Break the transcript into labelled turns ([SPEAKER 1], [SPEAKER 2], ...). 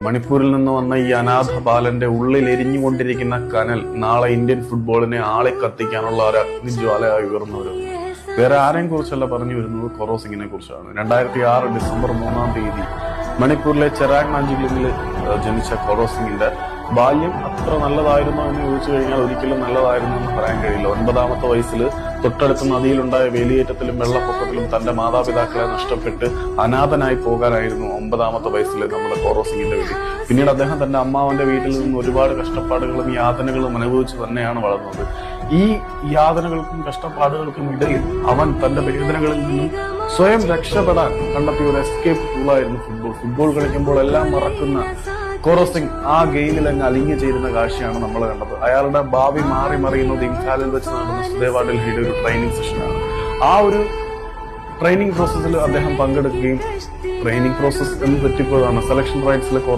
[SPEAKER 1] മണിപ്പൂരിൽ നിന്ന് വന്ന ഈ അനാഥ ബാലന്റെ ഉള്ളിൽ എരിഞ്ഞുകൊണ്ടിരിക്കുന്ന കനൽ നാളെ ഇന്ത്യൻ ഫുട്ബോളിനെ ആളെ കത്തിക്കാനുള്ള ഒരു അഗ്നിജ്വാലയായി ഉയർന്നു വരുന്നു. വേറെ ആരെയും കുറിച്ചല്ല പറഞ്ഞു വരുന്നത്, കൊറോ സിംഗിനെ കുറിച്ചാണ്. 2006 ഡിസംബർ 3 മണിപ്പൂരിലെ ചെറാങ് നാഞ്ചിലിൽ ജനിച്ച കൊറോ സിംഗിന്റെ ബാല്യം അത്ര നല്ലതായിരുന്നോ എന്ന് ചോദിച്ചു കഴിഞ്ഞാൽ ഒരിക്കലും നല്ലതായിരുന്നു എന്ന് പറയാൻ കഴിയില്ല. 9ാമത്തെ വയസ്സിൽ തൊട്ടടുത്ത നദിയിലുണ്ടായ വേലിയേറ്റത്തിലും വെള്ളപ്പൊക്കത്തിലും തന്റെ മാതാപിതാക്കളെ നഷ്ടപ്പെട്ട് അനാഥനായി പോകാനായിരുന്നു 9ാമത്തെ വയസ്സിൽ നമ്മുടെ കൊറോ സിംഗിന്റെ വിധി. പിന്നീട് അദ്ദേഹം തന്റെ അമ്മാവന്റെ വീട്ടിൽ നിന്ന് ഒരുപാട് കഷ്ടപ്പാടുകളും യാതനകളും അനുഭവിച്ച് തന്നെയാണ് വളർന്നത്. ഈ യാതനകൾക്കും കഷ്ടപ്പാടുകൾക്കും ഇടയിൽ അവൻ തന്റെ വേദനകളിൽ നിന്നും സ്വയം രക്ഷപ്പെടാൻ കണ്ടെത്തിയ ഒരു എസ്കേപ്പ് ടൂളായിരുന്നു ഫുട്ബോൾ. ഫുട്ബോൾ കളിക്കുമ്പോൾ എല്ലാം മറക്കുന്ന കൊറോ സിംഗ് ആ ഗെയിമിൽ അങ്ങ് അലിഞ്ഞു ചേരുന്ന കാഴ്ചയാണ് നമ്മൾ കണ്ടത്. അയാളുടെ ഭാവി മാറി മറിയുന്നത് ഇംഫാലിൽ വെച്ച് നടന്ന സുദേവ ഡൽഹിയുടെ ഒരു ട്രെയിനിങ് സെഷനാണ്. ആ ഒരു ട്രെയിനിങ് പ്രോസസ്സിൽ അദ്ദേഹം പങ്കെടുക്കുകയും ട്രെയിനിങ് പ്രോസസ് എന്ന് തെറ്റിപ്പോയതാണ്. സെലക്ഷൻ റൈറ്റ്സിൽ